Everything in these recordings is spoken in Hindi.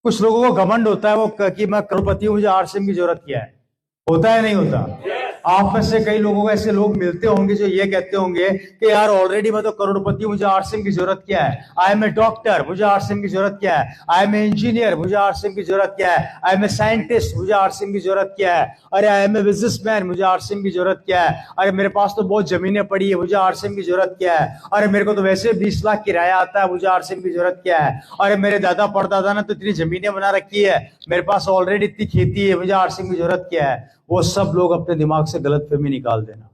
कुछ लोगों को घमंड होता है कि मैं करोड़पति हूं, मुझे आरसीएम की जरूरत क्या है। होता है नहीं होता? आप में से कई लोगों को ऐसे लोग मिलते होंगे जो ये कहते होंगे कि यार ऑलरेडी मैं तो करोड़पति हूं, मुझे आरसीएम की जरूरत क्या है। आई एम ए डॉक्टर, मुझे आरसीएम की जरूरत क्या है। आई एम ए इंजीनियर, मुझे आरसीएम की जरूरत क्या है। आई एम ए साइंटिस्ट, मुझे आरसीएम की जरूरत क्या है। अरे आई एम ए बिजनेसमैन, मुझे आरसीएम की जरूरत क्या है। अरे मेरे पास तो बहुत जमीनें पड़ी है, मुझे आरसीएम की जरूरत क्या है। अरे मेरे को तो वैसे 20 लाख किराया आता है, मुझे आरसीएम की जरूरत क्या है। अरे मेरे दादा परदादा ने तो इतनी जमीनें बना रखी है, मेरे पास ऑलरेडी इतनी खेती है, मुझे आरसीएम की जरूरत क्या है। वो सब लोग अपने दिमाग से गलतफहमी निकाल देना।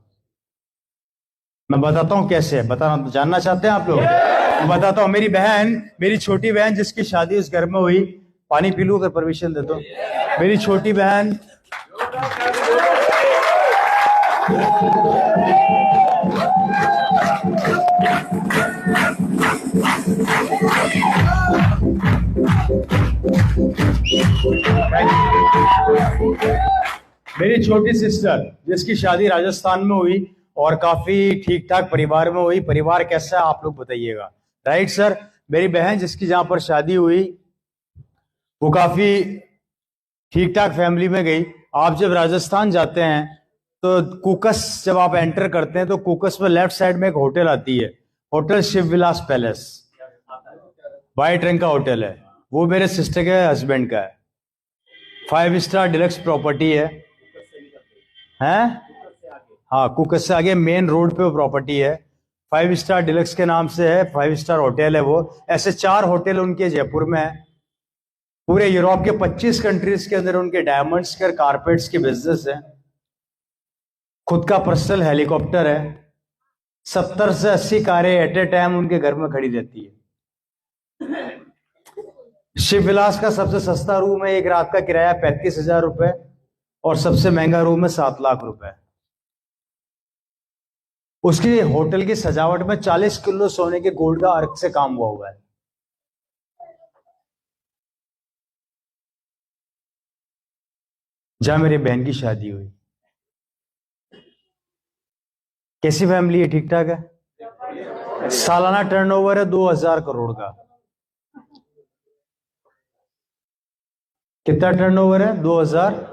मैं बताता हूं कैसे है, बताना जानना चाहते हैं आप लोग? मैं बताता हूं। मेरी बहन, मेरी छोटी बहन जिसकी शादी उस घर में हुई, पानी पी लूं अगर परमिशन दे तो। मेरी छोटी बहन मेरी छोटी सिस्टर जिसकी शादी राजस्थान में हुई और काफी ठीक ठाक परिवार में हुई। परिवार कैसा है आप लोग बताइएगा, राइट सर? मेरी बहन जिसकी जहां पर शादी हुई वो काफी ठीक ठाक फैमिली में गई। आप जब राजस्थान जाते हैं तो कुकस जब आप एंटर करते हैं तो कुकस में लेफ्ट साइड में एक होटल आती है, होटल शिव विलास पैलेस। वाइट रंग का होटल है, वो मेरे सिस्टर के हस्बैंड का है। 5 स्टार डिलक्स प्रॉपर्टी है। हाँ, कुकस से आगे मेन रोड पे वो प्रॉपर्टी है। 5 स्टार डिलक्स के नाम से है, 5 स्टार होटल है वो। ऐसे 4 होटल उनके जयपुर में है। पूरे यूरोप के 25 कंट्रीज के अंदर उनके डायमंड्स के और कारपेट्स के बिजनेस है। खुद का पर्सनल हेलीकॉप्टर है। 70 से 80 कारें एट ए टाइम उनके घर में खड़ी रहती है। शिव विलास का सबसे सस्ता रूम है, एक रात का किराया 35,000 रुपए, और सबसे महंगा रूम है 7 लाख रुपए। उसकी होटल की सजावट में 40 किलो सोने के गोल्ड का अर्क से काम हुआ है। जहां मेरी बहन की शादी हुई। कैसी फैमिली है? ठीक ठाक है। सालाना टर्नओवर है 2000 करोड़ का। कितना टर्नओवर है? 2000।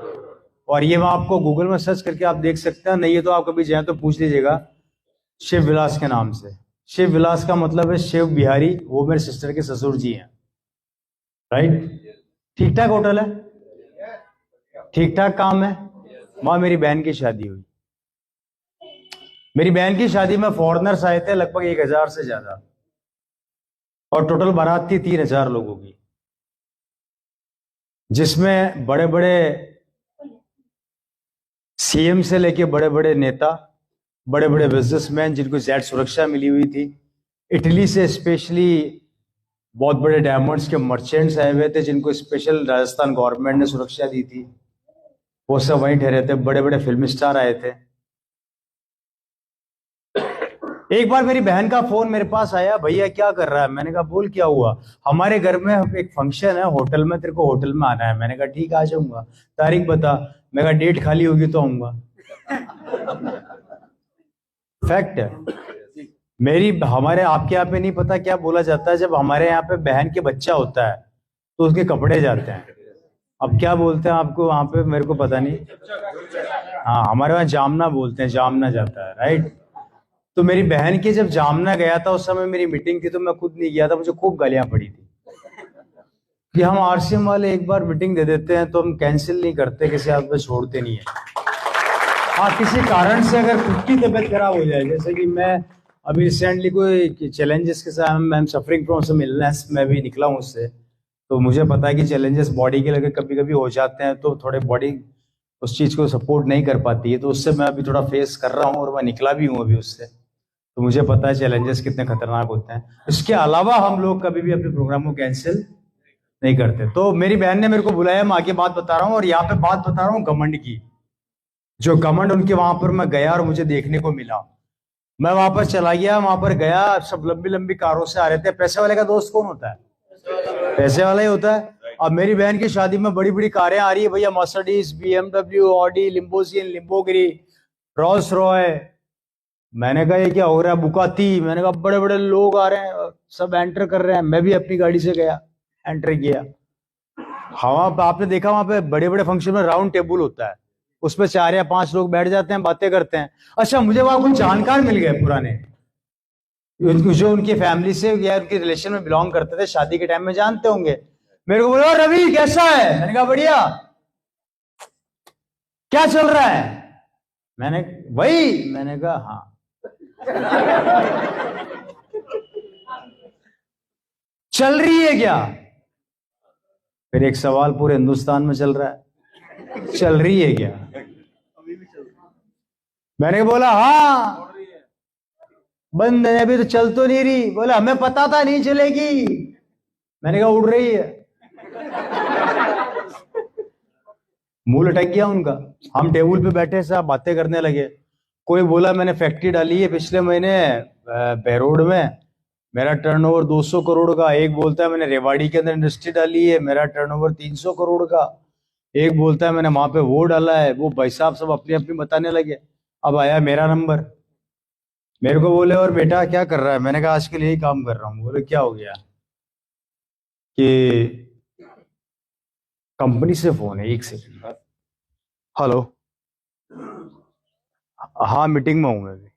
और ये मैं आपको गूगल में सर्च करके आप देख सकते हैं, नहीं है तो आप कभी जाए तो पूछ लीजिएगा शिव विलास के नाम से। शिव विलास का मतलब है शिव बिहारी, वो मेरे सिस्टर के ससुर जी हैं, राइट? ठीक ठाक होटल है, ठीक ठाक काम है। वहां मेरी बहन की शादी हुई। मेरी बहन की शादी में फॉरेनर्स आए थे लगभग 1000 से ज्यादा, और टोटल बारात थी 3000 लोगों की, जिसमें बड़े बड़े सीएम से लेके बड़े बड़े नेता, बड़े बड़े बिजनेसमैन जिनको जेड सुरक्षा मिली हुई थी। इटली से स्पेशली बहुत बड़े डायमंड्स के मर्चेंट्स आए हुए थे जिनको स्पेशल राजस्थान गवर्नमेंट ने सुरक्षा दी थी। वो सब वहीं ठहरे थे। बड़े बड़े फिल्म स्टार आए थे। एक बार मेरी बहन का फोन मेरे पास आया, भैया क्या कर रहा है? मैंने कहा बोल क्या हुआ? हमारे घर में एक फंक्शन है होटल में, तेरे को होटल में आना है। मैंने कहा ठीक आ जाऊंगा, तारीख बता। मैं कहा डेट खाली होगी तो आऊंगा। फैक्ट है। हमारे आपके यहाँ पे नहीं पता क्या बोला जाता है, जब हमारे यहाँ पे बहन के बच्चा होता है तो उसके कपड़े जाते हैं। अब क्या बोलते हैं आपको वहां पे, मेरे को पता नहीं। हाँ, हमारे वहां जामना बोलते हैं, जामना जाता है, राइट? तो मेरी बहन के जब जामना गया था उस समय मेरी मीटिंग थी, तो मैं खुद नहीं गया था। मुझे खूब गालियां पड़ी थी कि हम आरसीएम वाले एक बार मीटिंग दे देते हैं तो हम कैंसिल नहीं करते, किसी हाथ में छोड़ते नहीं है। हाँ, किसी कारण से अगर खुद की तबीयत खराब हो जाए, जैसे कि मैं अभी रिसेंटली कोई चैलेंजेस के साथ मैं सफरिंग फ्रॉम सम इलनेस, मैं भी निकला हूँ उससे, तो मुझे पता है कि चैलेंजेस बॉडी के लगे कभी कभी हो जाते हैं, तो थोड़े बॉडी उस चीज को सपोर्ट नहीं कर पाती है। तो उससे मैं अभी थोड़ा फेस कर रहा हूँ और मैं निकला भी हूँ अभी उससे, तो मुझे पता है चैलेंजेस कितने खतरनाक होते हैं। इसके अलावा हम लोग कभी भी अपने प्रोग्राम को कैंसिल नहीं करते। तो मेरी बहन ने मेरे को बुलाया, मैं आगे बात बता रहा हूँ, और यहाँ पे बात बता रहा हूँ घमंड की। जो घमंड उनके वहां पर मैं गया और मुझे देखने को मिला। मैं वहां पर चला गया, वहां पर गया, सब लंबी लंबी कारों से आ रहे थे। पैसे वाले का दोस्त कौन होता है? पैसे वाला ही होता है। अब मेरी बहन की शादी में बड़ी बड़ी कारें आ रही है भैया, Mercedes, BMW, Audi, limousine, Lamborghini, Rolls Royce. मैंने कहा ये क्या हो रहा है? बुकाती। मैंने कहा बड़े बड़े लोग आ रहे हैं, सब एंटर कर रहे हैं। मैं भी अपनी गाड़ी से गया, एंटर किया। आपने देखा वहां पे बड़े बड़े फंक्शन में राउंड टेबल होता है, उस पर 4 या 5 लोग बैठ जाते हैं, बातें करते हैं। अच्छा, मुझे वहां कुछ जानकार मिल गए पुराने, जो उनकी फैमिली से या उनके रिलेशन में बिलोंग करते थे, शादी के टाइम में जानते होंगे। मेरे को बोला, रवि कैसा है? मैंने कहा बढ़िया। क्या चल रहा है? मैंने वही, मैंने कहा हाँ। चल रही है क्या? फिर एक सवाल पूरे हिंदुस्तान में चल रहा है, चल रही है क्या? मैंने बोला हाँ बंद है अभी तो, चल तो नहीं रही। बोला हमें पता था नहीं चलेगी। मैंने कहा उड़ रही है। मुंह लटक गया उनका। हम टेबल पे बैठे साहब बातें करने लगे। कोई बोला मैंने फैक्ट्री डाली है पिछले महीने बहरोड में, मेरा टर्नओवर 200 करोड़ का। एक बोलता है मैंने रेवाड़ी के अंदर इंडस्ट्री डाली है, मेरा टर्नओवर 300 करोड़ का। एक बोलता है मैंने वहां पे वो डाला है। वो भाई साहब सब अपनी अपनी बताने लगे। अब आया मेरा नंबर। मेरे को बोले और बेटा क्या कर रहा है? मैंने कहा आजकल यही काम कर रहा हूँ। बोले क्या हो गया? कि कंपनी से फोन है, एक सेकंड। हेलो, हाँ मीटिंग में हूं मैं भी।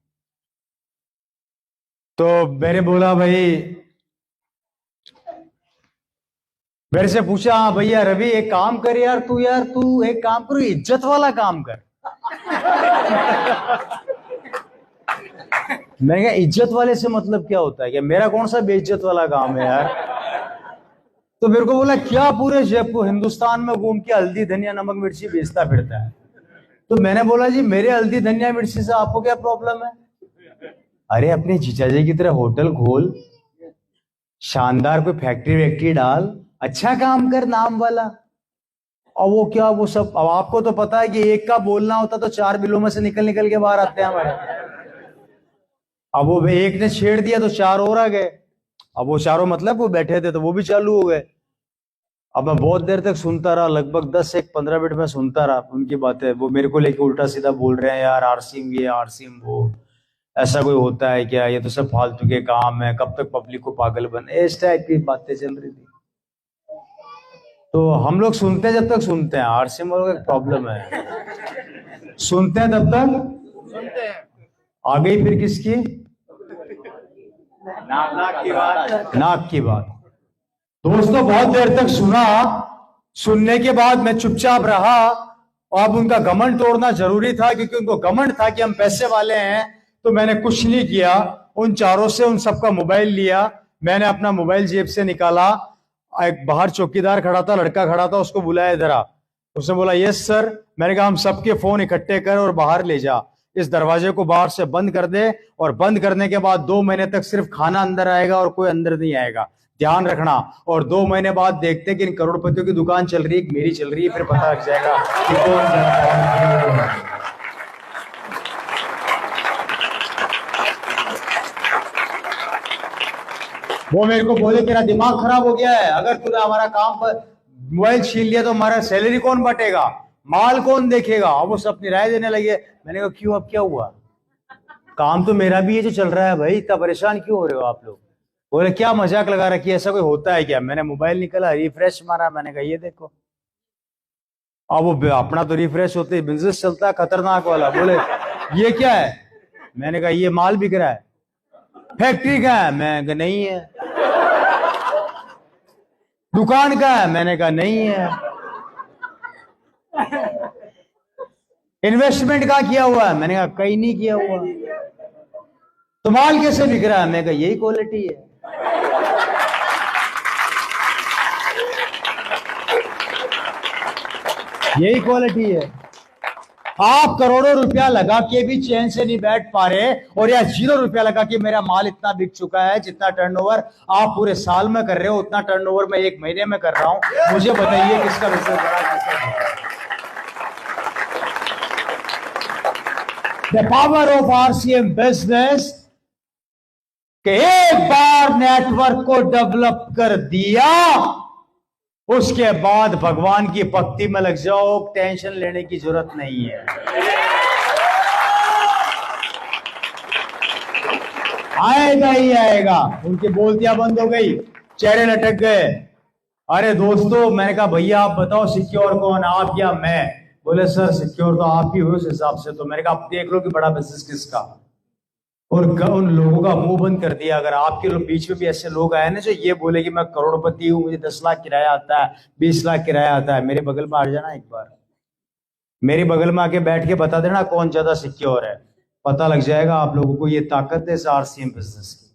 तो मैंने बोला भाई, मेरे से पूछा हाँ भैया रवि एक काम कर यार, तू एक काम करो, इज्जत वाला काम कर। मैंने कहा इज्जत वाले से मतलब क्या होता है? क्या मेरा कौन सा बेइज्जत वाला काम है यार? तो मेरे को बोला क्या पूरे जयपुर हिंदुस्तान में घूम के हल्दी धनिया नमक मिर्ची बेचता फिरता है? तो मैंने बोला जी मेरे हल्दी धनिया मिर्ची से आपको क्या प्रॉब्लम है? अरे अपने जीजा जी की तरह होटल खोल, शानदार कोई फैक्ट्री वैक्ट्री डाल, अच्छा काम कर नाम वाला। और वो क्या वो सब, अब आपको तो पता है कि एक का बोलना होता तो 4 बिलों में से निकल निकल के बाहर आते हैं हमारे। अब वो एक ने छेड़ दिया तो 4 और आ गए। अब वो चारों मतलब वो बैठे थे तो वो भी चालू हो गए। अब मैं बहुत देर तक सुनता रहा, लगभग 10 से 15 मिनट में सुनता रहा उनकी बातें। वो मेरे को लेके उल्टा सीधा बोल रहे हैं, यार आरसीएम ये आरसीएम वो, ऐसा कोई होता है क्या? ये तो सब फालतू के काम है, कब तक पब्लिक को पागल बने, इस टाइप की बातें चल रही थी। तो हम लोग सुनते हैं जब तक सुनते हैं, आरसीएम वालों का एक प्रॉब्लम है, सुनते हैं तब तक। आ गई फिर किसकी? नाक की बात। दोस्तों बहुत देर तक सुना, सुनने के बाद मैं चुपचाप रहा। और अब उनका घमंड तोड़ना जरूरी था, क्योंकि उनको घमंड था कि हम पैसे वाले हैं। तो मैंने कुछ नहीं किया, उन चारों से उन सबका मोबाइल लिया। मैंने अपना मोबाइल जेब से निकाला। एक बाहर चौकीदार खड़ा था, लड़का खड़ा था, उसको बुलाया जरा। उसने बोला यस सर। मैंने कहा हम सबके फोन इकट्ठे कर और बाहर ले जा, इस दरवाजे को बाहर से बंद कर दे, और बंद करने के बाद 2 महीने तक सिर्फ खाना अंदर आएगा और कोई अंदर नहीं आएगा, ध्यान रखना। और 2 महीने बाद देखते हैं कि इन करोड़पतियों की दुकान चल रही है कि मेरी चल रही है, फिर पता लग जाएगा कि कौन। वो मेरे को बोले तेरा दिमाग खराब हो गया है, अगर तूने हमारा काम पर मोबाइल छीन लिया तो हमारा सैलरी कौन बांटेगा, माल कौन देखेगा? और वो सब अपनी राय देने लगे। मैंने कहा क्यों, अब क्या हुआ? काम तो मेरा भी है जो चल रहा है भाई, इतना परेशान क्यों हो रहे हो आप लोग? बोले क्या मजाक लगा रखी है, ऐसा कोई होता है क्या? मैंने मोबाइल निकाला, रिफ्रेश मारा, मैंने कहा ये देखो। अब वो अपना तो रिफ्रेश होते ही बिजनेस चलता है खतरनाक वाला। बोले ये क्या है? मैंने कहा ये माल बिक रहा है। फैक्ट्री का है? मैं कहा नहीं है। दुकान का है? मैंने कहा नहीं है। इन्वेस्टमेंट का किया हुआ है? मैंने कहा कहीं नहीं किया हुआ। तो माल कैसे बिक रहा है? मैं कहा यही क्वालिटी है। यही क्वालिटी है। आप करोड़ों रुपया लगा के भी चैन से नहीं बैठ पा रहे, और या 0 रुपया लगा के मेरा माल इतना बिक चुका है, जितना टर्नओवर आप पूरे साल में कर रहे हो उतना टर्नओवर मैं 1 महीने में कर रहा हूं। मुझे बताइए किसका बिजनेस बड़ा, किसका छोटा? The power of RCM business कि एक बार नेटवर्क को डेवलप कर दिया, उसके बाद भगवान की भक्ति में लग जाओ, टेंशन लेने की जरूरत नहीं है। आएगा ही आएगा। उनकी बोलतियां बंद हो गई, चेहरे लटक गए। अरे दोस्तों, मैंने कहा भैया आप बताओ सिक्योर कौन, आप या मैं? बोले सर सिक्योर तो आप ही हो उस हिसाब से। तो मैंने कहा आप देख लो कि बड़ा बिजनेस किसका। और उन लोगों का मुंह बंद कर दिया। अगर आपके लोग बीच में भी ऐसे लोग आए ना जो ये बोले कि मैं करोड़पति हूं, मुझे 10 लाख किराया आता है, 20 लाख किराया आता है, मेरे बगल में आ जाना एक बार। मेरे बगल में आके बैठ के बता देना कौन ज्यादा सिक्योर है। पता लग जाएगा आप लोगों को ये ताकत है इस आरसीएम बिजनेस की।